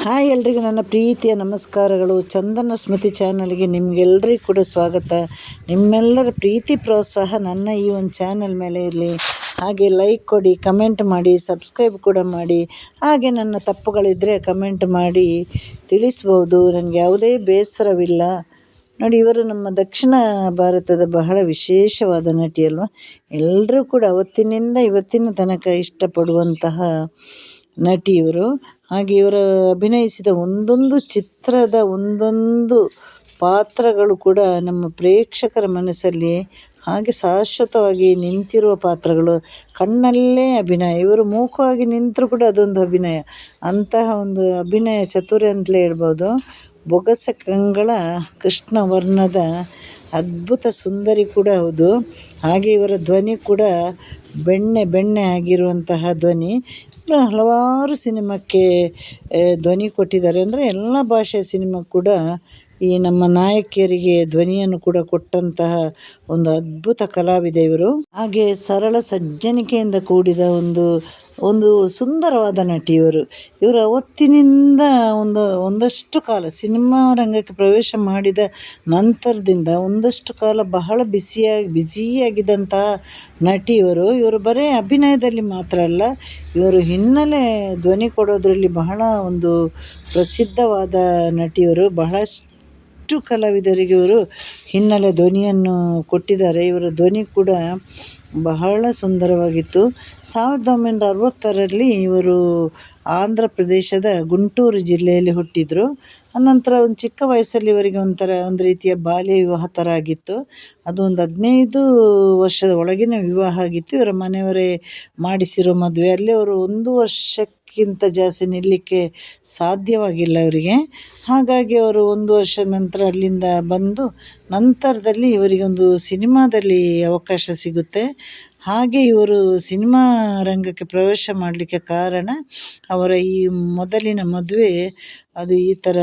Hi ಎಲ್ರಿಗೂ ನನ್ನ ಪ್ರೀತಿಯ ನಮಸ್ಕಾರಗಳು. ಚಂದನ ಸ್ಮೃತಿ ಚಾನಲ್ಗೆ ನಿಮಗೆಲ್ಲರಿಗೂ ಕೂಡ ಸ್ವಾಗತ. ನಿಮ್ಮೆಲ್ಲರ ಪ್ರೀತಿ ಪ್ರೋತ್ಸಾಹ ನನ್ನ ಈ ಒಂದು ಚಾನಲ್ ಮೇಲೆ ಇರಲಿ. ಹಾಗೆ ಲೈಕ್ ಕೊಡಿ, ಕಮೆಂಟ್ ಮಾಡಿ, ಸಬ್ಸ್ಕ್ರೈಬ್ ಕೂಡ ಮಾಡಿ. ಹಾಗೆ ನನ್ನ ತಪ್ಪುಗಳಿದ್ದರೆ ಕಮೆಂಟ್ ಮಾಡಿ ತಿಳಿಸ್ಬೋದು. ನನಗೆ ಯಾವುದೇ ಬೇಸರವಿಲ್ಲ. ನೋಡಿ, ಇವರು ನಮ್ಮ ದಕ್ಷಿಣ ಭಾರತದ ಬಹಳ ವಿಶೇಷವಾದ ನಟಿ ಅಲ್ವ. ಎಲ್ಲರೂ ಕೂಡ ಅವತ್ತಿನಿಂದ ಇವತ್ತಿನ ತನಕ ಇಷ್ಟಪಡುವಂತಹ ನಟಿ ಇವರು. ಹಾಗೆ ಇವರು ಅಭಿನಯಿಸಿದ ಒಂದೊಂದು ಚಿತ್ರದ ಒಂದೊಂದು ಪಾತ್ರಗಳು ಕೂಡ ನಮ್ಮ ಪ್ರೇಕ್ಷಕರ ಮನಸ್ಸಲ್ಲಿ ಹಾಗೆ ಶಾಶ್ವತವಾಗಿ ನಿಂತಿರುವ ಪಾತ್ರಗಳು. ಕಣ್ಣಲ್ಲೇ ಅಭಿನಯ. ಇವರು ಮೂಕವಾಗಿ ನಿಂತರೂ ಕೂಡ ಅದೊಂದು ಅಭಿನಯ. ಅಂತಹ ಒಂದು ಅಭಿನಯ ಚತುರ ಅಂತಲೇ ಹೇಳ್ಬೋದು. ಬೊಗಸೆ ಕಂಗಳ ಕೃಷ್ಣವರ್ಣದ ಅದ್ಭುತ ಸುಂದರಿ ಕೂಡ ಹೌದು. ಹಾಗೆ ಇವರ ಧ್ವನಿ ಕೂಡ ಬೆಣ್ಣೆ ಆಗಿರುವಂತಹ ಧ್ವನಿ. ಹಲವಾರು ಸಿನಿಮಾಕ್ಕೆ ಧ್ವನಿ ಕೊಟ್ಟಿದ್ದಾರೆ. ಅಂದರೆ ಎಲ್ಲ ಭಾಷೆಯ ಸಿನಿಮಾ ಕೂಡ ಈ ನಮ್ಮ ನಾಯಕಿಯರಿಗೆ ಧ್ವನಿಯನ್ನು ಕೂಡ ಕೊಟ್ಟಂತಹ ಒಂದು ಅದ್ಭುತ ಕಲಾವಿದೆ ಇವರು. ಹಾಗೆ ಸರಳ ಸಜ್ಜನಿಕೆಯಿಂದ ಕೂಡಿದ ಒಂದು ಸುಂದರವಾದ ನಟಿ ಇವರು. ಇವರು ಅವತ್ತಿನಿಂದ ಒಂದಷ್ಟು ಕಾಲ ಸಿನಿಮಾ ರಂಗಕ್ಕೆ ಪ್ರವೇಶ ಮಾಡಿದ ನಂತರದಿಂದ ಒಂದಷ್ಟು ಕಾಲ ಬಹಳ ಬ್ಯುಸಿಯಾಗಿದ್ದಂತಹ ನಟಿ ಇವರು. ಇವರು ಬರೀ ಅಭಿನಯದಲ್ಲಿ ಮಾತ್ರ ಅಲ್ಲ, ಇವರು ಹಿನ್ನೆಲೆ ಧ್ವನಿ ಕೊಡೋದರಲ್ಲಿ ಬಹಳ ಒಂದು ಪ್ರಸಿದ್ಧವಾದ ನಟಿಯವರು. ಬಹಳಷ್ಟು ಕಲಾವಿದರಿಗೆ ಇವರು ಹಿನ್ನೆಲೆ ಧ್ವನಿಯನ್ನು ಕೊಟ್ಟಿದ್ದಾರೆ. ಇವರ ಧ್ವನಿ ಕೂಡ ಬಹಳ ಸುಂದರವಾಗಿತ್ತು. 1960ರಲ್ಲಿ ಇವರು ಆಂಧ್ರ ಪ್ರದೇಶದ ಗುಂಟೂರು ಜಿಲ್ಲೆಯಲ್ಲಿ ಹುಟ್ಟಿದರು. ಅನಂತರ ಒಂದು ಚಿಕ್ಕ ವಯಸ್ಸಲ್ಲಿ ಇವರಿಗೆ ಒಂದು ರೀತಿಯ ಬಾಲ್ಯ ವಿವಾಹ ಥರ ಆಗಿತ್ತು. ಅದು ಒಂದು 15 ವರ್ಷದ ಒಳಗಿನ ವಿವಾಹ ಆಗಿತ್ತು. ಇವರ ಮನೆಯವರೇ ಮಾಡಿಸಿರೋ ಮದುವೆ. ಅಲ್ಲಿ ಅವರು 1 ವರ್ಷಕ್ಕಿಂತ ಜಾಸ್ತಿ ನಿಲ್ಲಲಿಕ್ಕೆ ಸಾಧ್ಯವಾಗಿಲ್ಲ ಅವರಿಗೆ. ಹಾಗಾಗಿ ಅವರು 1 ವರ್ಷ ನಂತರ ಅಲ್ಲಿಂದ ಬಂದು ನಂತರದಲ್ಲಿ ಇವರಿಗೊಂದು ಸಿನಿಮಾದಲ್ಲಿ ಅವಕಾಶ ಸಿಗುತ್ತೆ. ಹಾಗೆ ಇವರು ಸಿನಿಮಾ ರಂಗಕ್ಕೆ ಪ್ರವೇಶ ಮಾಡಲಿಕ್ಕೆ ಕಾರಣ ಅವರ ಈ ಮೊದಲಿನ ಮದುವೆ. ಅದು ಈ ಥರ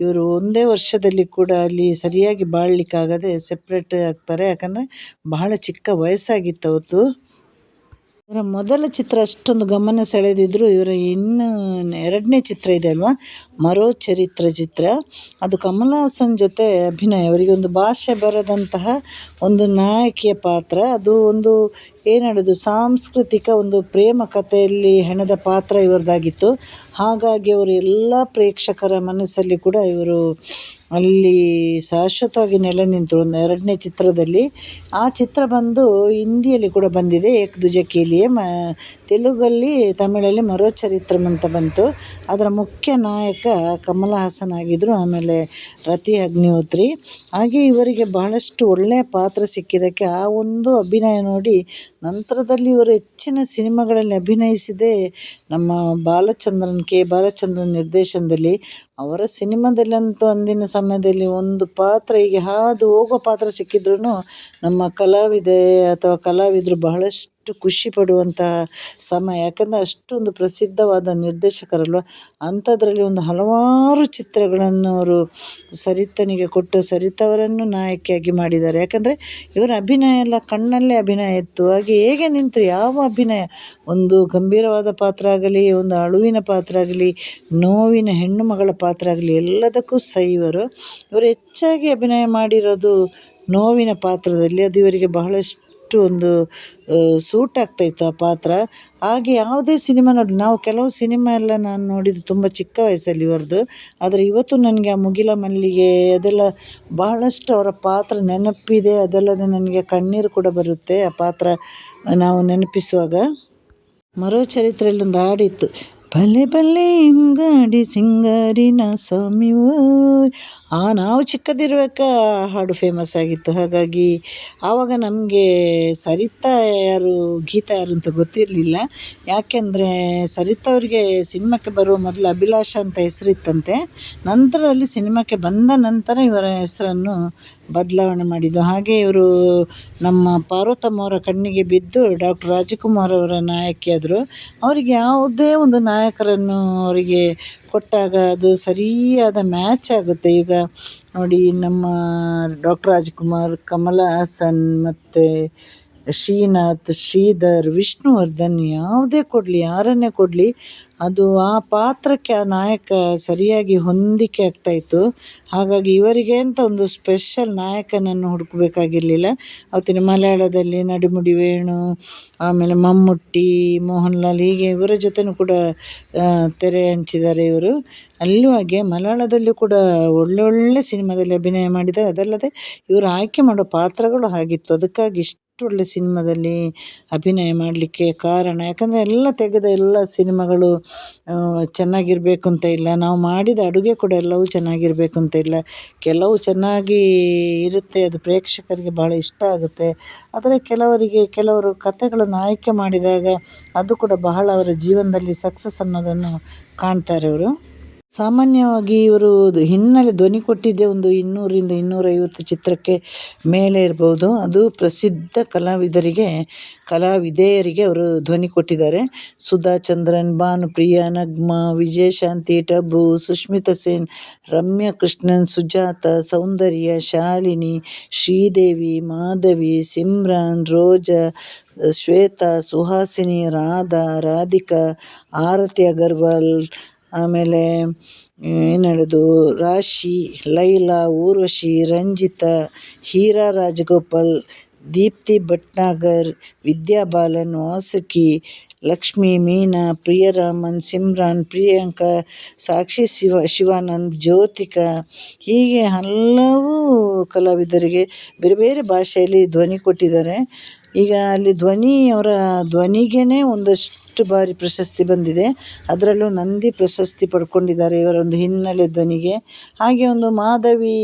ಇವರು 1 ವರ್ಷದಲ್ಲಿ ಕೂಡ ಅಲ್ಲಿ ಸರಿಯಾಗಿ ಬಾಳಲಿಕ್ಕಾಗದೆ ಸೆಪ್ರೇಟ್ ಆಗ್ತಾರೆ. ಯಾಕಂದರೆ ಬಹಳ ಚಿಕ್ಕ ವಯಸ್ಸಾಗಿತ್ತು ಅವತ್ತು. ಇವರ ಮೊದಲ ಚಿತ್ರ ಅಷ್ಟೊಂದು ಗಮನ ಸೆಳೆದಿದ್ದರು. ಇವರ ಇನ್ನು 2ನೇ ಚಿತ್ರ ಇದೆ ಅಲ್ವಾ, ಮರೋ ಚರಿತ್ರ ಚಿತ್ರ. ಅದು ಕಮಲ್ ಹಾಸನ್ ಜೊತೆ ಅಭಿನಯ. ಅವರಿಗೆ ಒಂದು ಭಾಷೆ ಬರದಂತಹ ಒಂದು ನಾಯಕಿಯ ಪಾತ್ರ. ಅದು ಒಂದು ಏನು ಸಾಂಸ್ಕೃತಿಕ ಒಂದು ಪ್ರೇಮ ಕಥೆಯಲ್ಲಿ ಹೆಣೆದ ಪಾತ್ರ ಇವರದಾಗಿತ್ತು. ಹಾಗಾಗಿ ಅವರು ಎಲ್ಲ ಪ್ರೇಕ್ಷಕರ ಮನಸ್ಸಲ್ಲಿ ಕೂಡ ಇವರು ಅಲ್ಲಿ ಶಾಶ್ವತವಾಗಿ ನೆಲೆ ನಿಂತರು. 2ನೇ ಚಿತ್ರದಲ್ಲಿ. ಆ ಚಿತ್ರ ಬಂದು ಹಿಂದಿಯಲ್ಲಿ ಕೂಡ ಬಂದಿದೆ, ಏಕ್ ದುಜೆ ಕೆ ಲಿಯೆ. ತೆಲುಗಲ್ಲಿ, ತಮಿಳಲ್ಲಿ ಮರೋ ಚರಿತ್ರಂ ಅಂತ ಬಂತು. ಅದರ ಮುಖ್ಯ ನಾಯಕ ಕಮಲ್ ಹಾಸನ್ ಆಗಿದ್ದರು. ಆಮೇಲೆ ರತಿ ಅಗ್ನಿಹೋತ್ರಿ. ಹಾಗೆ ಇವರಿಗೆ ಬಹಳಷ್ಟು ಒಳ್ಳೆಯ ಪಾತ್ರ ಸಿಕ್ಕಿದ್ದಕ್ಕೆ ಆ ಒಂದು ಅಭಿನಯ ನೋಡಿ ನಂತರದಲ್ಲಿ ಇವರು ಹೆಚ್ಚಿನ ಸಿನಿಮಾಗಳಲ್ಲಿ ಅಭಿನಯಿಸಿದೆ ನಮ್ಮ ಕೆ ಬಾಲಚಂದ್ರನ್ ನಿರ್ದೇಶನದಲ್ಲಿ. ಅವರ ಸಿನಿಮಾದಲ್ಲಂತೂ ಅಂದಿನ ಸಮಯದಲ್ಲಿ ಒಂದು ಪಾತ್ರ ಹೀಗೆ ಹಾದು ಹೋಗೋ ಪಾತ್ರ ಸಿಕ್ಕಿದ್ರೂ ನಮ್ಮ ಕಲಾವಿದೆ ಅಥವಾ ಕಲಾವಿದರು ಬಹಳಷ್ಟು ಖುಷಿ ಪಡುವಂತಹ ಸಮಯ. ಯಾಕಂದರೆ ಅಷ್ಟೊಂದು ಪ್ರಸಿದ್ಧವಾದ ನಿರ್ದೇಶಕರಲ್ವ. ಅಂಥದ್ರಲ್ಲಿ ಒಂದು ಹಲವಾರು ಚಿತ್ರಗಳನ್ನು ಅವರು ಸರಿತನಿಗೆ ಕೊಟ್ಟು ಸರಿತವರನ್ನು ನಾಯಕಿಯಾಗಿ ಮಾಡಿದ್ದಾರೆ. ಯಾಕಂದರೆ ಇವರ ಅಭಿನಯ ಎಲ್ಲ ಕಣ್ಣಲ್ಲೇ ಅಭಿನಯ ಇತ್ತು. ಹಾಗೆ ಹೇಗೆ ನಿಂತರು, ಯಾವ ಅಭಿನಯ, ಒಂದು ಗಂಭೀರವಾದ ಪಾತ್ರ ಆಗಲಿ, ಒಂದು ಅಳುವಿನ ಪಾತ್ರ ಆಗಲಿ, ನೋವಿನ ಹೆಣ್ಣು ಮಗಳ ಪಾತ್ರ ಆಗಲಿ, ಎಲ್ಲದಕ್ಕೂ ಇವರು ಹೆಚ್ಚಾಗಿ ಅಭಿನಯ ಮಾಡಿರೋದು ನೋವಿನ ಪಾತ್ರದಲ್ಲಿ. ಅದು ಇವರಿಗೆ ಬಹಳಷ್ಟು ಒಂದು ಸೂಟ್ ಆಗ್ತಾಯಿತ್ತು ಆ ಪಾತ್ರ. ಹಾಗೆ ಯಾವುದೇ ಸಿನಿಮಾ ನೋಡಿ, ನಾವು ಕೆಲವು ಸಿನಿಮಾ ಎಲ್ಲ ನಾನು ನೋಡಿದ್ದು ತುಂಬ ಚಿಕ್ಕ ವಯಸ್ಸಲ್ಲಿ ಇವರದ್ದು. ಆದರೆ ಇವತ್ತು ನನಗೆ ಆ ಮುಗಿಲ ಮಲ್ಲಿಗೆ ಅದೆಲ್ಲ ಬಹಳಷ್ಟು ಅವರ ಪಾತ್ರ ನೆನಪಿದೆ. ಅದಲ್ಲದೆ ನನಗೆ ಕಣ್ಣೀರು ಕೂಡ ಬರುತ್ತೆ ಆ ಪಾತ್ರ ನಾವು ನೆನಪಿಸುವಾಗ. ಮರೋ ಚರಿತ್ರೆಯಲ್ಲಿ ಒಂದು ಹಾಡಿತ್ತು, ಭಲೆ ಭಲೆ ಇಂಗಾಡಿ ಸಿಂಗಾರಿನ ಸ್ವಾಮಿಯೋ. ನಾವು ಚಿಕ್ಕದಿರುವಾಗ ಹಾಡು ಫೇಮಸ್ ಆಗಿತ್ತು. ಹಾಗಾಗಿ ಆವಾಗ ನಮಗೆ ಸರಿತಾ ಯಾರು, ಗೀತಾ ಯಾರು ಅಂತ ಗೊತ್ತಿರಲಿಲ್ಲ. ಯಾಕೆಂದರೆ ಸರಿತಾ ಅವರಿಗೆ ಸಿನಿಮಾಕ್ಕೆ ಬರುವ ಮೊದಲು ಅಭಿಲಾಷ ಅಂತ ಹೆಸರಿತ್ತಂತೆ. ನಂತರದಲ್ಲಿ ಸಿನಿಮಾಕ್ಕೆ ಬಂದ ನಂತರ ಇವರ ಹೆಸರನ್ನು ಬದಲಾವಣೆ ಮಾಡಿದ್ದು. ಹಾಗೆ ಇವರು ನಮ್ಮ ಪಾರ್ವತಮ್ಮ ಅವರ ಕಣ್ಣಿಗೆ ಬಿದ್ದು ಡಾಕ್ಟರ್ ರಾಜ್ಕುಮಾರ್ ಅವರ ನಾಯಕಿಯಾದರು. ಅವರಿಗೆ ಯಾವುದೇ ಒಂದು ನಾಯಕರನ್ನು ಅವರಿಗೆ ಕೊಟ್ಟಾಗ ಅದು ಸರಿಯಾದ ಮ್ಯಾಚ್ ಆಗುತ್ತೆ. ಈಗ ನೋಡಿ, ನಮ್ಮ ಡಾಕ್ಟರ್ ರಾಜ್ಕುಮಾರ್, ಕಮಲ್ ಹಾಸನ್ ಮತ್ತು ಶ್ರೀನಾಥ್, ಶ್ರೀಧರ್, ವಿಷ್ಣುವರ್ಧನ್ ಯಾವುದೇ ಕೊಡಲಿ, ಯಾರನ್ನೇ ಕೊಡಲಿ, ಅದು ಆ ಪಾತ್ರಕ್ಕೆ ಆ ನಾಯಕ ಸರಿಯಾಗಿ ಹೊಂದಿಕೆ ಆಗ್ತಾಯಿತ್ತು. ಹಾಗಾಗಿ ಇವರಿಗೆ ಅಂತ ಒಂದು ಸ್ಪೆಷಲ್ ನಾಯಕನನ್ನು ಹುಡುಕಬೇಕಾಗಿರಲಿಲ್ಲ. ಅವತ್ತಿನ ಮಲಯಾಳದಲ್ಲಿ ನಡುಮುಡಿ ವೇಣು, ಆಮೇಲೆ ಮಮ್ಮೂಟಿ, ಮೋಹನ್ ಲಾಲ್, ಹೀಗೆ ಇವರ ಜೊತೆನೂ ಕೂಡ ತೆರೆ ಹಂಚಿದ್ದಾರೆ ಇವರು. ಅಲ್ಲೂ ಹಾಗೆ ಮಲಯಾಳದಲ್ಲೂ ಕೂಡ ಒಳ್ಳೊಳ್ಳೆ ಸಿನಿಮಾದಲ್ಲಿ ಅಭಿನಯ ಮಾಡಿದ್ದಾರೆ. ಅದಲ್ಲದೆ ಇವರು ಆಯ್ಕೆ ಮಾಡೋ ಪಾತ್ರಗಳು ಹಾಗಿತ್ತು. ಅದಕ್ಕಾಗಿ ಇಷ್ಟು ಒಳ್ಳೆ ಸಿನಿಮಾದಲ್ಲಿ ಅಭಿನಯ ಮಾಡಲಿಕ್ಕೆ ಕಾರಣ. ಯಾಕಂದರೆ ಎಲ್ಲ ತೆಗೆದ ಎಲ್ಲ ಸಿನಿಮಾಗಳು ಚೆನ್ನಾಗಿರಬೇಕು ಅಂತ ಇಲ್ಲ, ನಾವು ಮಾಡಿದ ಅಡುಗೆ ಕೂಡ ಎಲ್ಲವೂ ಚೆನ್ನಾಗಿರಬೇಕು ಅಂತ ಇಲ್ಲ. ಕೆಲವು ಚೆನ್ನಾಗಿ ಇರುತ್ತೆ, ಅದು ಪ್ರೇಕ್ಷಕರಿಗೆ ಭಾಳ ಇಷ್ಟ ಆಗುತ್ತೆ. ಆದರೆ ಕೆಲವರು ಕಥೆಗಳನ್ನು ಆಯ್ಕೆ ಮಾಡಿದಾಗ ಅದು ಕೂಡ ಬಹಳ ಅವರ ಜೀವನದಲ್ಲಿ ಸಕ್ಸಸ್ ಅನ್ನೋದನ್ನು ಕಾಣ್ತಾರೆ ಅವರು. ಸಾಮಾನ್ಯವಾಗಿ ಇವರು ಹಿನ್ನೆಲೆ ಧ್ವನಿ ಕೊಟ್ಟಿದ್ದೇ ಒಂದು 200-250 ಚಿತ್ರಕ್ಕೆ ಮೇಲೆ ಇರ್ಬೋದು. ಅದು ಪ್ರಸಿದ್ಧ ಕಲಾವಿದೆಯರಿಗೆ ಅವರು ಧ್ವನಿ ಕೊಟ್ಟಿದ್ದಾರೆ. ಸುಧಾ ಚಂದ್ರನ್, ಭಾನುಪ್ರಿಯ, ನಗ್ಮಾ, ವಿಜಯಶಾಂತಿ, ಟಬು, ಸುಷ್ಮಿತಾ ಸೇನ್, ರಮ್ಯಾ ಕೃಷ್ಣನ್, ಸುಜಾತ, ಸೌಂದರ್ಯ, ಶಾಲಿನಿ, ಶ್ರೀದೇವಿ, ಮಾಧವಿ, ಸಿಮ್ರಾನ್, ರೋಜಾ, ಶ್ವೇತಾ, ಸುಹಾಸಿನಿ, ರಾಧಾ, ರಾಧಿಕಾ, ಆರತಿ ಅಗರ್ವಾಲ್, ಆಮೇಲೆ ಏನು ಹೇಳೋದು, ರಾಶಿ, ಲೈಲಾ, ಊರ್ವಶಿ, ರಂಜಿತಾ, ಹೀರಾ ರಾಜಗೋಪಾಲ್, ದೀಪ್ತಿ ಭಟ್ನಾಗರ್, ವಿದ್ಯಾ ಬಾಲನ್, ವಾಸುಕಿ, ಲಕ್ಷ್ಮಿ, ಮೀನಾ, ಪ್ರಿಯರಾಮನ್, ಸಿಮ್ರಾನ್, ಪ್ರಿಯಾಂಕಾ, ಸಾಕ್ಷಿ ಶಿವಾನಂದ್, ಜ್ಯೋತಿಕಾ, ಹೀಗೆ ಹಲವು ಕಲಾವಿದರಿಗೆ ಬೇರೆ ಬೇರೆ ಭಾಷೆಯಲ್ಲಿ ಧ್ವನಿ ಕೊಟ್ಟಿದ್ದಾರೆ. ಈಗ ಅಲ್ಲಿ ಅವರ ಧ್ವನಿಗೇ ಒಂದಷ್ಟು ಬಾರಿ ಪ್ರಶಸ್ತಿ ಬಂದಿದೆ. ಅದರಲ್ಲೂ ನಂದಿ ಪ್ರಶಸ್ತಿ ಪಡ್ಕೊಂಡಿದ್ದಾರೆ ಇವರ ಒಂದು ಹಿನ್ನೆಲೆ ಧ್ವನಿಗೆ. ಹಾಗೆ ಒಂದು ಮಾಧವಿ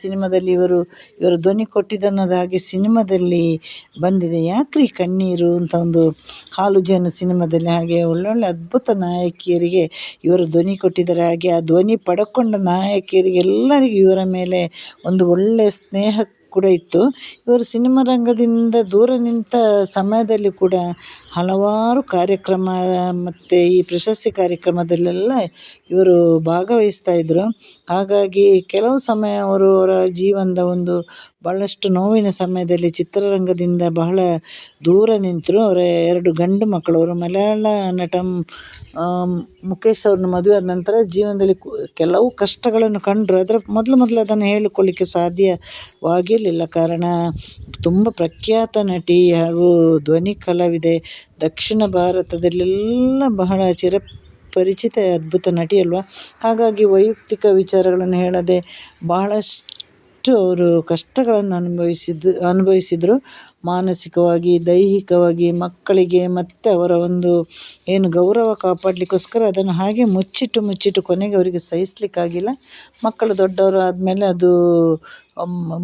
ಸಿನಿಮಾದಲ್ಲಿ ಇವರ ಧ್ವನಿ ಕೊಟ್ಟಿದ್ದನ್ನೋದು ಹಾಗೆ ಸಿನಿಮಾದಲ್ಲಿ ಬಂದಿದೆ. ಯಾಕ್ರಿ ಕಣ್ಣೀರು ಅಂತ ಒಂದು ಹಾಲು ಜೇನು ಸಿನಿಮಾದಲ್ಲಿ. ಹಾಗೆ ಒಳ್ಳೊಳ್ಳೆ ಅದ್ಭುತ ನಾಯಕಿಯರಿಗೆ ಇವರು ಧ್ವನಿ ಕೊಟ್ಟಿದ್ದಾರೆ. ಹಾಗೆ ಆ ಧ್ವನಿ ಪಡ್ಕೊಂಡ ನಾಯಕಿಯರಿಗೆಲ್ಲರಿಗೂ ಇವರ ಮೇಲೆ ಒಂದು ಒಳ್ಳೆಯ ಸ್ನೇಹ ಕೂಡ ಇತ್ತು. ಇವರು ಸಿನಿಮಾ ರಂಗದಿಂದ ದೂರ ನಿಂತ ಸಮಯದಲ್ಲಿ ಕೂಡ ಹಲವಾರು ಕಾರ್ಯಕ್ರಮ ಮತ್ತು ಈ ಪ್ರಶಸ್ತಿ ಕಾರ್ಯಕ್ರಮದಲ್ಲೆಲ್ಲ ಇವರು ಭಾಗವಹಿಸ್ತಾಯಿದ್ರು. ಹಾಗಾಗಿ ಕೆಲವು ಸಮಯ ಅವರ ಜೀವನದ ಒಂದು ಭಾಳಷ್ಟು ನೋವಿನ ಸಮಯದಲ್ಲಿ ಚಿತ್ರರಂಗದಿಂದ ಬಹಳ ದೂರ ನಿಂತರು. ಅವರ 2 ಗಂಡು ಮಕ್ಕಳು, ಅವರು ಮಲಯಾಳ ನಟ ಮುಖೇಶ್ ಅವ್ರನ್ನ ಮದುವೆ ಆದ ನಂತರ ಜೀವನದಲ್ಲಿ ಕೆಲವು ಕಷ್ಟಗಳನ್ನು ಕಂಡರು. ಅದರ ಮೊದಲು ಅದನ್ನು ಹೇಳಿಕೊಳ್ಳಿಕ್ಕೆ ಸಾಧ್ಯವಾಗಿರಲಿಲ್ಲ. ಕಾರಣ ತುಂಬ ಪ್ರಖ್ಯಾತ ನಟಿ ಹಾಗೂ ಧ್ವನಿ ಕಲಾವಿದೆ, ದಕ್ಷಿಣ ಭಾರತದಲ್ಲೆಲ್ಲ ಬಹಳ ಚಿರಪರಿಚಿತ ಅದ್ಭುತ ನಟಿ ಅಲ್ವಾ. ಹಾಗಾಗಿ ವೈಯಕ್ತಿಕ ವಿಚಾರಗಳನ್ನು ಹೇಳದೆ ಬಹಳಷ್ಟು ಅವರು ಕಷ್ಟಗಳನ್ನು ಅನುಭವಿಸಿದರು. ಮಾನಸಿಕವಾಗಿ, ದೈಹಿಕವಾಗಿ, ಮಕ್ಕಳಿಗೆ ಮತ್ತು ಅವರ ಒಂದು ಏನು ಗೌರವ ಕಾಪಾಡಲಿಕ್ಕೋಸ್ಕರ ಅದನ್ನು ಹಾಗೆ ಮುಚ್ಚಿಟ್ಟು ಕೊನೆಗೆ ಅವರಿಗೆ ಸಹಿಸಲಿಕ್ಕಾಗಿಲ್ಲ. ಮಕ್ಕಳು ದೊಡ್ಡವರು ಆದಮೇಲೆ ಅದು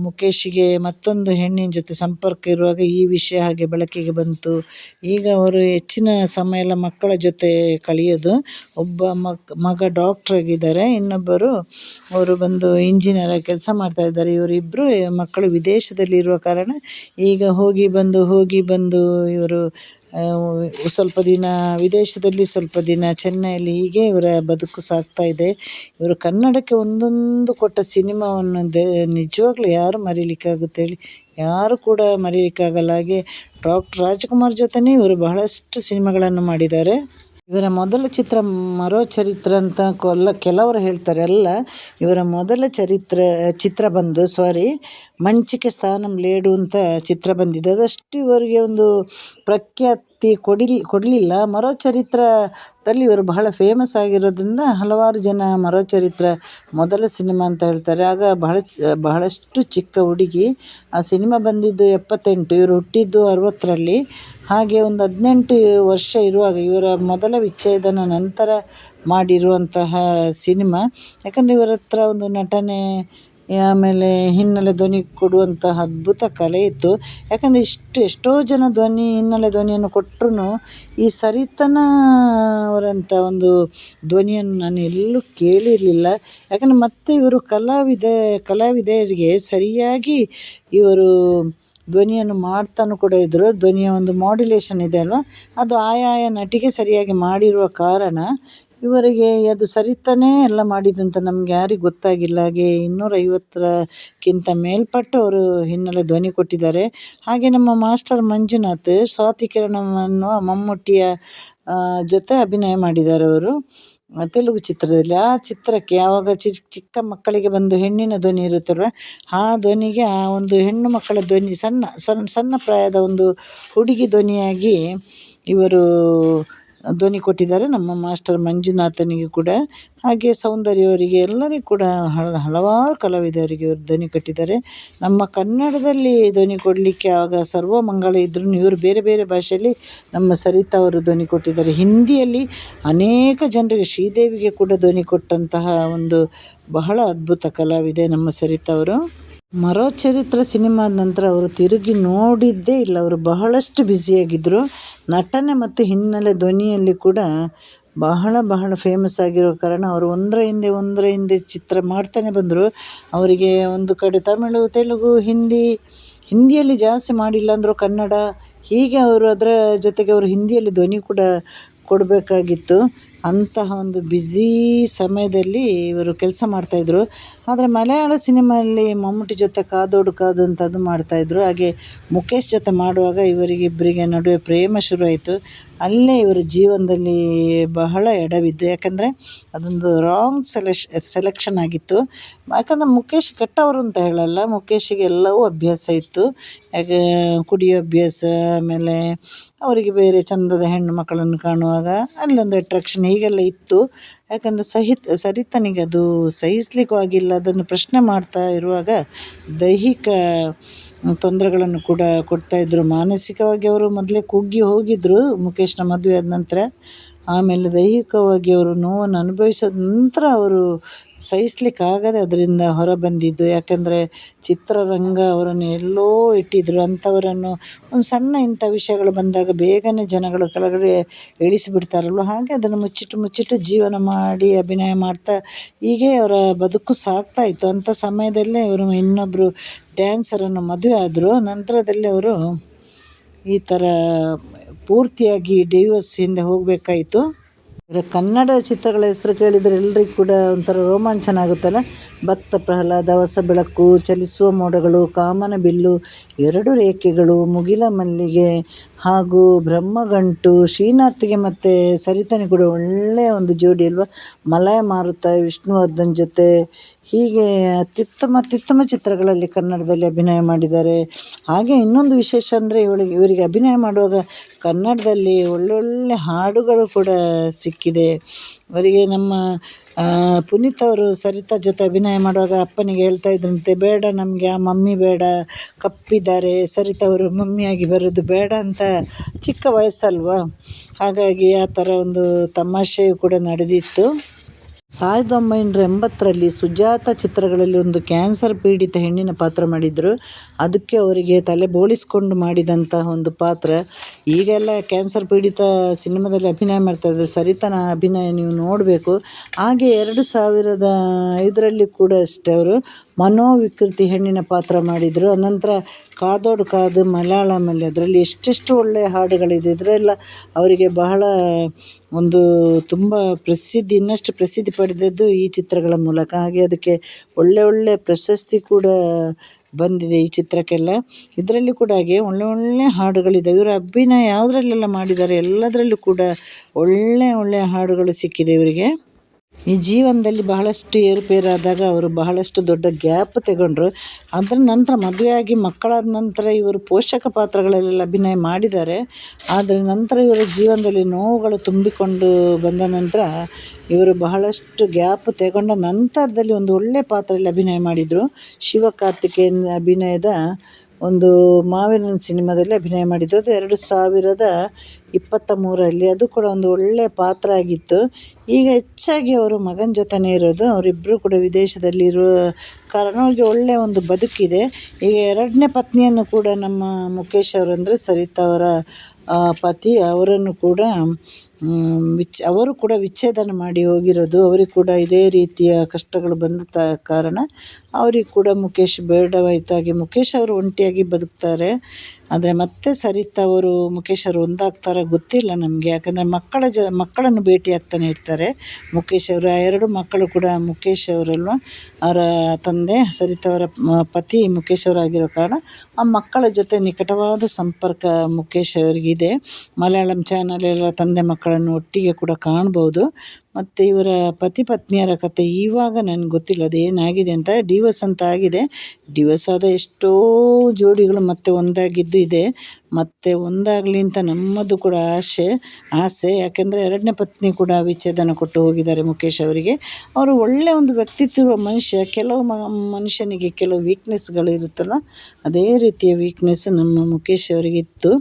ಮುಖೇಶಿಗೆ ಮತ್ತೊಂದು ಹೆಣ್ಣಿನ ಜೊತೆ ಸಂಪರ್ಕ ಇರುವಾಗ ಈ ವಿಷಯ ಹಾಗೆ ಬೆಳಕಿಗೆ ಬಂತು. ಈಗ ಅವರು ಹೆಚ್ಚಿನ ಸಮಯ ಎಲ್ಲ ಮಕ್ಕಳ ಜೊತೆ ಕಳೆಯೋದು. ಒಬ್ಬ ಮಗ ಡಾಕ್ಟ್ರಾಗಿದ್ದಾರೆ, ಇನ್ನೊಬ್ಬರು ಅವರು ಬಂದು ಇಂಜಿನಿಯರ್ ಆಗಿ ಕೆಲಸ ಮಾಡ್ತಾಯಿದ್ದಾರೆ. ಇವರಿಬ್ಬರು ಮಕ್ಕಳು ವಿದೇಶದಲ್ಲಿ ಇರುವ ಕಾರಣ ಈಗ ಹೋಗಿ ಬಂದು ಇವರು ಸ್ವಲ್ಪ ದಿನ ವಿದೇಶದಲ್ಲಿ, ಸ್ವಲ್ಪ ದಿನ ಚೆನ್ನೈಯಲ್ಲಿ, ಹೀಗೆ ಇವರ ಬದುಕು ಸಾಗ್ತಾ ಇದೆ. ಇವರು ಕನ್ನಡಕ್ಕೆ ಒಂದೊಂದು ಕೊಟ್ಟ ಸಿನಿಮಾವನ್ನು ನಿಜವಾಗ್ಲೂ ಯಾರು ಮರೀಲಿಕ್ಕಾಗುತ್ತೆ ಹೇಳಿ? ಯಾರು ಕೂಡ ಮರೀಲಿಕ್ಕಾಗಲ್ಲ. ಹಾಗೆ ಡಾಕ್ಟರ್ ರಾಜ್ಕುಮಾರ್ ಜೊತೆನೇ ಇವರು ಬಹಳಷ್ಟು ಸಿನಿಮಾಗಳನ್ನು ಮಾಡಿದ್ದಾರೆ. ಇವರ ಮೊದಲ ಚಿತ್ರ ಮರೋಚರಿತ್ರ ಅಂತ ಕೆಲವರು ಹೇಳ್ತಾರೆ. ಅಲ್ಲ, ಇವರ ಮೊದಲ ಚಿತ್ರ ಬಂದು ಮಂಚಿಕೆ ಸ್ಥಾನಂ ಲೇಡು ಅಂತ ಚಿತ್ರ ಬಂದಿದ್ದು. ಅದಷ್ಟು ಇವರಿಗೆ ಒಂದು ಪ್ರಖ್ಯಾತಿ ಕೊಡಲಿಲ್ಲ. ಮರೋಚರಿತ್ರದಲ್ಲಿ ಇವರು ಬಹಳ ಫೇಮಸ್ ಆಗಿರೋದ್ರಿಂದ ಹಲವಾರು ಜನ ಮರೋಚರಿತ್ರ ಮೊದಲ ಸಿನಿಮಾ ಅಂತ ಹೇಳ್ತಾರೆ. ಆಗ ಬಹಳಷ್ಟು ಚಿಕ್ಕ ಹುಡುಗಿ. ಆ ಸಿನಿಮಾ ಬಂದಿದ್ದು 78, ಇವರು ಹುಟ್ಟಿದ್ದು 60ರಲ್ಲಿ. ಹಾಗೆ ಒಂದು 18 ವರ್ಷ ಇರುವಾಗ ಇವರ ಮೊದಲ ವಿಚ್ಛೇದನ ನಂತರ ಮಾಡಿರುವಂತಹ ಸಿನಿಮಾ. ಯಾಕಂದರೆ ಇವರ ಹತ್ರ ಒಂದು ನಟನೆ, ಆಮೇಲೆ ಹಿನ್ನೆಲೆ ಧ್ವನಿ ಕೊಡುವಂತಹ ಅದ್ಭುತ ಕಲೆ ಇತ್ತು. ಯಾಕಂದರೆ ಎಷ್ಟೋ ಜನ ಹಿನ್ನೆಲೆ ಧ್ವನಿಯನ್ನು ಕೊಟ್ಟರು ಈ ಸರಿತನ ಅವರಂಥ ಒಂದು ಧ್ವನಿಯನ್ನು ನಾನು ಎಲ್ಲೂ ಕೇಳಿರಲಿಲ್ಲ. ಯಾಕಂದರೆ ಮತ್ತೆ ಇವರು ಕಲಾವಿದರಿಗೆ ಸರಿಯಾಗಿ ಇವರು ಧ್ವನಿಯನ್ನು ಮಾಡ್ತಾನೂ ಕೂಡ ಇದ್ದರು. ಧ್ವನಿಯ ಒಂದು ಮಾಡ್ಯುಲೇಷನ್ ಇದೆ ಅಲ್ವ, ಅದು ಆಯಾಯ ನಟಿಗೆ ಸರಿಯಾಗಿ ಮಾಡಿರುವ ಕಾರಣ ಇವರಿಗೆ ಅದು ಸರಿತಾನೇ ಎಲ್ಲ ಮಾಡಿದಂತ ನಮ್ಗೆ ಯಾರಿಗೆ ಗೊತ್ತಾಗಿಲ್ಲ. ಹಾಗೆ 250ಕ್ಕಿಂತ ಮೇಲ್ಪಟ್ಟು ಅವರು ಹಿನ್ನೆಲೆ ಧ್ವನಿ ಕೊಟ್ಟಿದ್ದಾರೆ. ಹಾಗೆ ನಮ್ಮ ಮಾಸ್ಟರ್ ಮಂಜುನಾಥ್ ಸ್ವಾತಿ ಕಿರಣಂ ಅನ್ನುವ ಮಮ್ಮೂಟಿಯ ಜೊತೆ ಅಭಿನಯ ಮಾಡಿದ್ದಾರೆ ಅವರು ತೆಲುಗು ಚಿತ್ರದಲ್ಲಿ. ಆ ಚಿತ್ರಕ್ಕೆ ಯಾವಾಗ ಚಿಕ್ಕ ಮಕ್ಕಳಿಗೆ ಬಂದು ಹೆಣ್ಣಿನ ಧ್ವನಿ ಇರುತ್ತಲ್ವ, ಆ ಧ್ವನಿಗೆ ಆ ಒಂದು ಹೆಣ್ಣು ಮಕ್ಕಳ ಧ್ವನಿ ಸಣ್ಣ ಪ್ರಾಯದ ಒಂದು ಹುಡುಗಿ ಧ್ವನಿಯಾಗಿ ಇವರು ಧ್ವನಿ ಕೊಟ್ಟಿದ್ದಾರೆ ನಮ್ಮ ಮಾಸ್ಟರ್ ಮಂಜುನಾಥನಿಗೆ ಕೂಡ. ಹಾಗೆ ಸೌಂದರ್ಯ ಅವರಿಗೆ ಎಲ್ಲರಿಗೂ ಕೂಡ ಹಲವಾರು ಕಲಾವಿದರಿಗೆ ಇವರು ಧ್ವನಿ ಕೊಟ್ಟಿದ್ದಾರೆ. ನಮ್ಮ ಕನ್ನಡದಲ್ಲಿ ಧ್ವನಿ ಕೊಡಲಿಕ್ಕೆ ಆಗ ಸರ್ವಮಂಗಳ ಇದ್ರೂ ಇವರು ಬೇರೆ ಬೇರೆ ಭಾಷೆಯಲ್ಲಿ ನಮ್ಮ ಸರಿತಾ ಅವರು ಧ್ವನಿ ಕೊಟ್ಟಿದ್ದಾರೆ. ಹಿಂದಿಯಲ್ಲಿ ಅನೇಕ ಜನರಿಗೆ ಶ್ರೀದೇವಿಗೆ ಕೂಡ ಧ್ವನಿ ಕೊಟ್ಟಂತಹ ಒಂದು ಬಹಳ ಅದ್ಭುತ ಕಲಾವಿದೆ ನಮ್ಮ ಸರಿತಾ ಅವರು. ಮರೋ ಚರಿತ್ರೆ ಸಿನಿಮಾದ ನಂತರ ಅವರು ತಿರುಗಿ ನೋಡಿದ್ದೇ ಇಲ್ಲ. ಅವರು ಬಹಳಷ್ಟು ಬ್ಯುಸಿಯಾಗಿದ್ದರು. ನಟನೆ ಮತ್ತು ಹಿನ್ನೆಲೆ ಧ್ವನಿಯಲ್ಲಿ ಕೂಡ ಬಹಳ ಫೇಮಸ್ ಆಗಿರೋ ಕಾರಣ ಅವರು ಒಂದರ ಹಿಂದೆ ಚಿತ್ರ ಮಾಡ್ತಾನೆ ಬಂದರು. ಅವರಿಗೆ ಒಂದು ಕಡೆ ತಮಿಳು, ತೆಲುಗು, ಹಿಂದಿಯಲ್ಲಿ ಜಾಸ್ತಿ ಮಾಡಿಲ್ಲ ಅಂದರು ಕನ್ನಡ. ಹೀಗೆ ಅವರು ಅದರ ಜೊತೆಗೆ ಅವರು ಹಿಂದಿಯಲ್ಲಿ ಧ್ವನಿ ಕೂಡ ಕೊಡಬೇಕಾಗಿತ್ತು. ಅಂತಹ ಒಂದು ಬ್ಯುಸಿ ಸಮಯದಲ್ಲಿ ಇವರು ಕೆಲಸ ಮಾಡ್ತಾಯಿದ್ರು. ಆದರೆ ಮಲಯಾಳ ಸಿನಿಮಾದಲ್ಲಿ ಮಮ್ಮೂಟಿ ಜೊತೆ ಕಾದೋಡು ಕಾದು ಅಂತ ಅದು ಮಾಡ್ತಾಯಿದ್ರು. ಹಾಗೆ ಮುಖೇಶ್ ಜೊತೆ ಮಾಡುವಾಗ ಇವರಿಗಿಬ್ಬರಿಗೆ ನಡುವೆ ಪ್ರೇಮ ಶುರುವಾಯಿತು. ಅಲ್ಲೇ ಇವರ ಜೀವನದಲ್ಲಿ ಬಹಳ ಎಡವಿದ್ದು. ಯಾಕಂದರೆ ಅದೊಂದು ರಾಂಗ್ ಸೆಲೆಕ್ಷನ್ ಆಗಿತ್ತು. ಯಾಕಂದರೆ ಮುಖೇಶ್ ಕೆಟ್ಟವರು ಅಂತ ಹೇಳಲ್ಲ, ಮುಖೇಶಿಗೆ ಎಲ್ಲವೂ ಅಭ್ಯಾಸ ಇತ್ತು. ಯಾಕೆ ಕುಡಿಯೋ ಅಭ್ಯಾಸ, ಆಮೇಲೆ ಅವರಿಗೆ ಬೇರೆ ಚಂದದ ಹೆಣ್ಣು ಮಕ್ಕಳನ್ನು ಕಾಣುವಾಗ ಅಲ್ಲೊಂದು ಅಟ್ರಾಕ್ಷನ್ ಹೀಗೆಲ್ಲ ಇತ್ತು. ಯಾಕಂದರೆ ಸರಿತನಿಗೆ ಅದು ಸಹಿಸಲಿಕ್ಕೂ ಆಗಿಲ್ಲ. ಅದನ್ನು ಪ್ರಶ್ನೆ ಮಾಡ್ತಾ ಇರುವಾಗ ದೈಹಿಕ ತೊಂದರೆಗಳನ್ನು ಕೂಡ ಕೊಡ್ತಾಯಿದ್ರು. ಮಾನಸಿಕವಾಗಿ ಅವರು ಮೊದಲೇ ಕುಗ್ಗಿ ಹೋಗಿದ್ದರು ಮುಖೇಶ್ನ ಮದುವೆ ಆದ ನಂತರ. ಆಮೇಲೆ ದೈಹಿಕವಾಗಿ ಅವರು ನೋವನ್ನು ಅನುಭವಿಸಿದ ನಂತರ ಅವರು ಸಹಿಸಲಿಕ್ಕಾಗದೆ ಅದರಿಂದ ಹೊರ ಬಂದಿದ್ದು. ಯಾಕಂದರೆ ಚಿತ್ರರಂಗ ಅವರನ್ನು ಎಲ್ಲೋ ಇಟ್ಟಿದ್ದರು. ಅಂಥವರನ್ನು ಒಂದು ಸಣ್ಣ ಇಂಥ ವಿಷಯಗಳು ಬಂದಾಗ ಬೇಗನೆ ಜನಗಳು ಕೆಳಗಡೆ ಇಳಿಸಿಬಿಡ್ತಾರಲ್ವ, ಹಾಗೆ ಅದನ್ನು ಮುಚ್ಚಿಟ್ಟು ಜೀವನ ಮಾಡಿ ಅಭಿನಯ ಮಾಡ್ತಾ ಹೀಗೆ ಅವರ ಬದುಕು ಸಾಗ್ತಾಯಿತ್ತು. ಅಂಥ ಸಮಯದಲ್ಲೇ ಇವರು ಇನ್ನೊಬ್ಬರು ಡ್ಯಾನ್ಸರನ್ನು ಮದುವೆ ಆದರು. ನಂತರದಲ್ಲಿ ಅವರು ಈ ಥರ ಪೂರ್ತಿಯಾಗಿ ಡಿವೋರ್ಸ್ ಹಿಂದೆ ಹೋಗಬೇಕಾಯಿತು. ಇವರ ಕನ್ನಡ ಚಿತ್ರಗಳ ಹೆಸರು ಕೇಳಿದರೆ ಎಲ್ರಿಗೂ ಕೂಡ ಒಂಥರ ರೋಮಾಂಚನ ಆಗುತ್ತಲ್ಲ. ಭಕ್ತ ಪ್ರಹ್ಲಾದ, ಹೊಸ ಬೆಳಕು, ಚಲಿಸುವ ಮೋಡಗಳು, ಕಾಮನ ಬಿಲ್ಲು, ಎರಡು ರೇಖೆಗಳು, ಮುಗಿಲ ಮಲ್ಲಿಗೆ ಹಾಗೂ ಬ್ರಹ್ಮಗಂಟು. ಶ್ರೀನಾಥ್ಗೆ ಮತ್ತು ಸರಿತನಿಗೆ ಕೂಡ ಒಳ್ಳೆಯ ಒಂದು ಜೋಡಿ ಅಲ್ವಾ. ಮಲಯ ಮಾರುತ, ವಿಷ್ಣುವರ್ಧನ್ ಜೊತೆ ಹೀಗೆ ಅತ್ಯುತ್ತಮ ಚಿತ್ರಗಳಲ್ಲಿ ಕನ್ನಡದಲ್ಲಿ ಅಭಿನಯ ಮಾಡಿದ್ದಾರೆ. ಹಾಗೆ ಇನ್ನೊಂದು ವಿಶೇಷ ಅಂದರೆ ಇವರಿಗೆ ಅಭಿನಯ ಮಾಡುವಾಗ ಕನ್ನಡದಲ್ಲಿ ಒಳ್ಳೊಳ್ಳೆ ಹಾಡುಗಳು ಕೂಡ ಸಿಕ್ಕಿದೆ ಅವರಿಗೆ. ನಮ್ಮ ಪುನೀತ್ ಅವರು ಸರಿತಾ ಜೊತೆ ಅಭಿನಯ ಮಾಡುವಾಗ ಅಪ್ಪನಿಗೆ ಹೇಳ್ತಾ ಇದ್ರಂತೆ, ಬೇಡ ನಮಗೆ ಆ ಮಮ್ಮಿ ಬೇಡ, ಕಪ್ಪಿದ್ದಾರೆ, ಸರಿತಾ ಅವರು ಮಮ್ಮಿಯಾಗಿ ಬರೋದು ಬೇಡ ಅಂತ. ಚಿಕ್ಕ ವಯಸ್ಸಲ್ವಾ, ಹಾಗಾಗಿ ಆ ಥರ ಒಂದು ತಮಾಷೆಯು ಕೂಡ ನಡೆದಿತ್ತು. 1980ರಲ್ಲಿ ಸುಜಾತ ಚಿತ್ರಗಳಲ್ಲಿ ಒಂದು ಕ್ಯಾನ್ಸರ್ ಪೀಡಿತ ಹೆಣ್ಣಿನ ಪಾತ್ರ ಮಾಡಿದರು. ಅದಕ್ಕೆ ಅವರಿಗೆ ತಲೆ ಬೋಳಿಸ್ಕೊಂಡು ಮಾಡಿದಂತಹ ಒಂದು ಪಾತ್ರ. ಈಗೆಲ್ಲ ಕ್ಯಾನ್ಸರ್ ಪೀಡಿತ ಸಿನಿಮಾದಲ್ಲಿ ಅಭಿನಯ ಮಾಡ್ತಾಯಿದ್ದಾರೆ. ಸರಿತನ ಅಭಿನಯ ನೀವು ನೋಡಬೇಕು. ಹಾಗೆ 2005ರಲ್ಲಿ ಕೂಡ ಅಷ್ಟೇ ಅವರು ಮನೋವಿಕೃತಿ ಹೆಣ್ಣಿನ ಪಾತ್ರ ಮಾಡಿದರು. ಅನಂತರ ಕಾದೋಡು ಕಾದು ಮಲಯಾಳಮಲ್ಲಿ ಅದರಲ್ಲಿ ಎಷ್ಟೆಷ್ಟು ಒಳ್ಳೆಯ ಹಾಡುಗಳಿದೆ. ಇದರೆಲ್ಲ ಅವರಿಗೆ ಬಹಳ ಒಂದು ತುಂಬ ಇನ್ನಷ್ಟು ಪ್ರಸಿದ್ಧಿ ಪಡೆದದ್ದು ಈ ಚಿತ್ರಗಳ ಮೂಲಕ. ಹಾಗೆ ಅದಕ್ಕೆ ಒಳ್ಳೆ ಪ್ರಶಸ್ತಿ ಕೂಡ ಬಂದಿದೆ ಈ ಚಿತ್ರಕ್ಕೆಲ್ಲ. ಇದರಲ್ಲಿ ಕೂಡ ಹಾಗೆ ಒಳ್ಳೆ ಹಾಡುಗಳಿದೆ. ಇವರ ಅಭಿನಯ ಯಾವುದರಲ್ಲೆಲ್ಲ ಮಾಡಿದ್ದಾರೆ ಎಲ್ಲದರಲ್ಲೂ ಕೂಡ ಒಳ್ಳೆಯ ಹಾಡುಗಳು ಸಿಕ್ಕಿದೆ ಇವರಿಗೆ. ಈ ಜೀವನದಲ್ಲಿ ಬಹಳಷ್ಟು ಏರುಪೇರಾದಾಗ ಅವರು ಬಹಳಷ್ಟು ದೊಡ್ಡ ಗ್ಯಾಪ್ ತಗೊಂಡ್ರು. ಅದರ ನಂತರ ಮದುವೆಯಾಗಿ ಮಕ್ಕಳಾದ ನಂತರ ಇವರು ಪೋಷಕ ಪಾತ್ರಗಳಲ್ಲೆಲ್ಲ ಅಭಿನಯ ಮಾಡಿದ್ದಾರೆ. ಆದರೆ ನಂತರ ಇವರ ಜೀವನದಲ್ಲಿ ನೋವುಗಳು ತುಂಬಿಕೊಂಡು ಬಂದ ನಂತರ ಇವರು ಬಹಳಷ್ಟು ಗ್ಯಾಪ್ ತಗೊಂಡ ನಂತರದಲ್ಲಿ ಒಂದು ಒಳ್ಳೆಯ ಪಾತ್ರದಲ್ಲಿ ಅಭಿನಯ ಮಾಡಿದರು. ಶಿವಕಾರ್ತಿಕೇಯನ್ ಅಭಿನಯದ ಒಂದು ಮಾವಿನ ಸಿನಿಮಾದಲ್ಲಿ ಅಭಿನಯ ಮಾಡಿದ್ದು. ಅದು 2023ರಲ್ಲಿ. ಅದು ಕೂಡ ಒಂದು ಒಳ್ಳೆಯ ಪಾತ್ರ ಆಗಿತ್ತು. ಈಗ ಹೆಚ್ಚಾಗಿ ಅವರು ಮಗನ ಜೊತೆನೇ ಇರೋದು. ಅವರಿಬ್ಬರು ಕೂಡ ವಿದೇಶದಲ್ಲಿ ಇರುವ ಕಾರಣ ಅವ್ರಿಗೆ ಒಳ್ಳೆಯ ಒಂದು ಬದುಕಿದೆ. ಈಗ 2ನೇ ಪತ್ನಿಯನ್ನು ಕೂಡ ನಮ್ಮ ಮುಖೇಶ್ ಅವರಂದರೆ ಸರಿತಾ ಅವರ ಪತಿ, ಅವರನ್ನು ಕೂಡ ಅವರು ಕೂಡ ವಿಚ್ಛೇದನ ಮಾಡಿ ಹೋಗಿರೋದು. ಅವರಿಗೆ ಕೂಡ ಇದೇ ರೀತಿಯ ಕಷ್ಟಗಳು ಬಂದ ಕಾರಣ ಅವರಿಗೆ ಕೂಡ ಮುಖೇಶ್ ಬೇಡವಾಯಿತು. ಹಾಗೆ ಮುಖೇಶ್ ಅವರು ಒಂಟಿಯಾಗಿ ಬದುಕ್ತಾರೆ. ಆದರೆ ಮತ್ತೆ ಸರಿತಾ ಅವರು ಮುಖೇಶ್ ಅವರು ಒಂದಾಗ್ತಾರೋ ಗೊತ್ತಿಲ್ಲ ನಮಗೆ. ಯಾಕಂದರೆ ಮಕ್ಕಳನ್ನು ಭೇಟಿ ಆಗ್ತಾನೆ ಇರ್ತಾರೆ ಮುಖೇಶ್ ಅವರು. ಆ 2 ಮಕ್ಕಳು ಕೂಡ ಮುಖೇಶ್ ಅವರಲ್ವ, ಅವರ ತಂದೆ ಸರಿತಾ ಅವರ ಪತಿ ಮುಖೇಶ್ ಅವರಾಗಿರೋ ಕಾರಣ ಆ ಮಕ್ಕಳ ಜೊತೆ ನಿಕಟವಾದ ಸಂಪರ್ಕ ಮುಖೇಶ್ ಅವರಿಗಿದೆ. ಮಲಯಾಳಂ ಚಾನಲೆಲ್ಲ ತಂದೆ ಮಕ್ಕಳನ್ನು ಒಟ್ಟಿಗೆ ಕೂಡ ಕಾಣ್ಬೋದು. ಮತ್ತು ಇವರ ಪತಿ ಪತ್ನಿಯರ ಕತೆ ಇವಾಗ ನನಗೆ ಗೊತ್ತಿಲ್ಲ ಅದೇನಾಗಿದೆ ಅಂತ. ಡಿವೋರ್ಸ್ ಅಂತ ಆಗಿದೆ. ಡಿವೋರ್ಸ್ ಆದ ಎಷ್ಟೋ ಜೋಡಿಗಳು ಮತ್ತೆ ಒಂದಾಗಿದ್ದು ಇದೆ. ಮತ್ತೆ ಒಂದಾಗಲಿ ಅಂತ ನಮ್ಮದು ಕೂಡ ಆಸೆ. ಯಾಕೆಂದರೆ 2ನೇ ಪತ್ನಿ ಕೂಡ ವಿಚ್ಛೇದನ ಕೊಟ್ಟು ಹೋಗಿದ್ದಾರೆ ಮುಖೇಶ್ ಅವರಿಗೆ. ಅವರು ಒಳ್ಳೆಯ ಒಂದು ವ್ಯಕ್ತಿತ್ವ ಇರುವ ಮನುಷ್ಯ. ಕೆಲವು ಮನುಷ್ಯನಿಗೆ ಕೆಲವು ವೀಕ್ನೆಸ್ಗಳು ಇರುತ್ತಲ್ಲ, ಅದೇ ರೀತಿಯ ವೀಕ್ನೆಸ್ ನಮ್ಮ ಮುಖೇಶ್ ಅವರಿಗಿತ್ತು.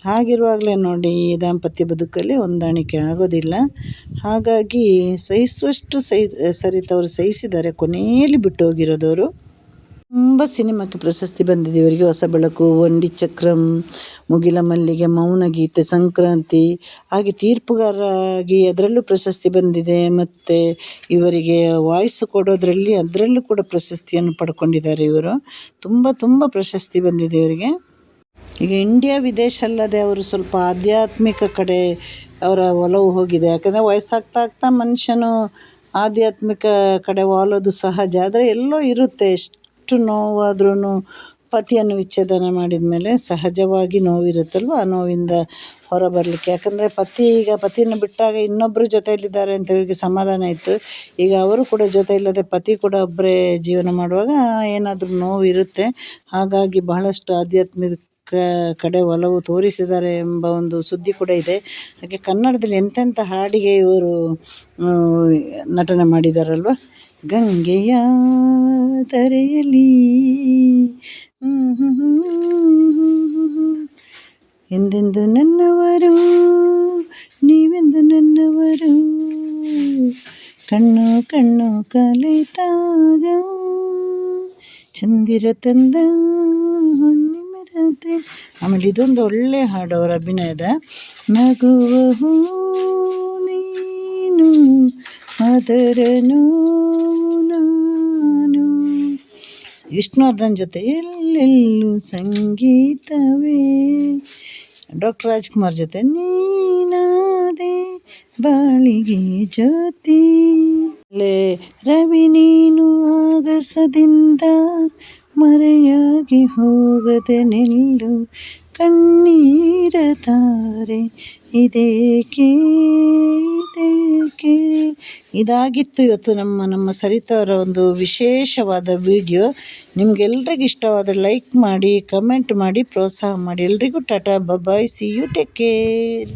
ಹಾಗಿರುವಾಗಲೇ ನೋಡಿ ಈ ದಾಂಪತ್ಯ ಬದುಕಲ್ಲಿ ಹೊಂದಾಣಿಕೆ ಆಗೋದಿಲ್ಲ. ಹಾಗಾಗಿ ಸಹಿಸುವಷ್ಟು ಸರಿತಾ ಅವರು ಸಹಿಸಿದ್ದಾರೆ. ಕೊನೆಯಲ್ಲಿ ಬಿಟ್ಟು ಹೋಗಿರೋದವರು. ತುಂಬ ಸಿನಿಮಾಕ್ಕೆ ಪ್ರಶಸ್ತಿ ಬಂದಿದೆ ಇವರಿಗೆ. ಹೊಸ ಬೆಳಕು, ಒಂಡಿ ಚಕ್ರಂ, ಮುಗಿಲ ಮಲ್ಲಿಗೆ, ಮೌನಗೀತೆ, ಸಂಕ್ರಾಂತಿ, ಹಾಗೆ ತೀರ್ಪುಗಾರರಾಗಿ ಅದರಲ್ಲೂ ಪ್ರಶಸ್ತಿ ಬಂದಿದೆ. ಮತ್ತು ಇವರಿಗೆ ವಾಯ್ಸ್ ಕೊಡೋದ್ರಲ್ಲಿ ಅದರಲ್ಲೂ ಕೂಡ ಪ್ರಶಸ್ತಿಯನ್ನು ಪಡ್ಕೊಂಡಿದ್ದಾರೆ ಇವರು. ತುಂಬ ಪ್ರಶಸ್ತಿ ಬಂದಿದೆ ಇವರಿಗೆ. ಈಗ ಇಂಡಿಯಾ ವಿದೇಶ ಅಲ್ಲದೆ ಅವರು ಸ್ವಲ್ಪ ಆಧ್ಯಾತ್ಮಿಕ ಕಡೆ ಅವರ ಒಲವು ಹೋಗಿದೆ. ಯಾಕಂದರೆ ವಯಸ್ಸಾಗ್ತಾ ಮನುಷ್ಯನು ಆಧ್ಯಾತ್ಮಿಕ ಕಡೆ ವಾಲೋದು ಸಹಜ. ಆದರೆ ಎಲ್ಲೋ ಇರುತ್ತೆ, ಎಷ್ಟು ನೋವಾದ್ರೂ ಪತಿಯನ್ನು ವಿಚ್ಛೇದನ ಮಾಡಿದ ಮೇಲೆ ಸಹಜವಾಗಿ ನೋವಿರುತ್ತಲ್ವ, ಆ ನೋವಿಂದ ಹೊರಬರಲಿಕ್ಕೆ. ಯಾಕಂದರೆ ಪತಿಯನ್ನು ಬಿಟ್ಟಾಗ ಇನ್ನೊಬ್ಬರು ಜೊತೆಯಲ್ಲಿದ್ದಾರೆ ಅಂತ ಇವರಿಗೆ ಸಮಾಧಾನ ಇತ್ತು. ಈಗ ಅವರು ಕೂಡ ಜೊತೆ ಇಲ್ಲದೆ ಪತಿ ಕೂಡ ಒಬ್ಬರೇ ಜೀವನ ಮಾಡುವಾಗ ಏನಾದರೂ ನೋವು ಇರುತ್ತೆ. ಹಾಗಾಗಿ ಬಹಳಷ್ಟು ಆಧ್ಯಾತ್ಮಿಕ ಕಡೆ ಒಲವು ತೋರಿಸಿದ್ದಾರೆ ಎಂಬ ಒಂದು ಸುದ್ದಿ ಕೂಡ ಇದೆ. ಹಾಗೆ ಕನ್ನಡದಲ್ಲಿ ಎಂತೆಂಥ ಹಾಡಿಗೆ ಇವರು ನಟನೆ ಮಾಡಿದಾರಲ್ವ. ಗಂಗೆಯ ಧರೆಯಲ್ಲಿ ಎಂದೆಂದು ನನ್ನವರು, ನೀವೆಂದು ನನ್ನವರು, ಕಣ್ಣು ಕಣ್ಣು ಕಲಿತಾಗ ಚಂದಿರ ತಂದ ಹುಣ್ಣಿಮೆ ರಾತ್ರಿ. ಆಮೇಲೆ ಇದೊಂದು ಒಳ್ಳೆ ಹಾಡು ಅವರ ಅಭಿನಯದ. ನಗುವ ನೀನು ಅದರ ನೋವು ನಾನು. ವಿಷ್ಣುವರ್ಧನ್ ಜೊತೆ ಎಲ್ಲೆಲ್ಲೂ ಸಂಗೀತವೇ. ಡಾಕ್ಟರ್ ರಾಜ್ಕುಮಾರ್ ಜೊತೆ ನೀನಾದೆ ಬಾಳಿಗೆ ಜ್ಯೋತಿ. ರವಿ ನೀನು ಆಗಸದಿಂದ ಮರೆಯಾಗಿ ಹೋಗದೆ ನಿಲ್ಲು, ಕಣ್ಣೀರ ತಾರೆ ಇದೇಕೆ. ಇದಾಗಿತ್ತು ಇವತ್ತು ನಮ್ಮ ಸರಿತಾ ಅವರ ಒಂದು ವಿಶೇಷವಾದ ವಿಡಿಯೋ. ನಿಮಗೆಲ್ರಿಗೂ ಇಷ್ಟವಾದರೆ ಲೈಕ್ ಮಾಡಿ, ಕಮೆಂಟ್ ಮಾಡಿ, ಪ್ರೋತ್ಸಾಹ ಮಾಡಿ. ಎಲ್ರಿಗೂ ಟಾಟಾ, ಬಾಯ್, ಸಿ ಯು, ಟೇಕ್ ಕೇರ್.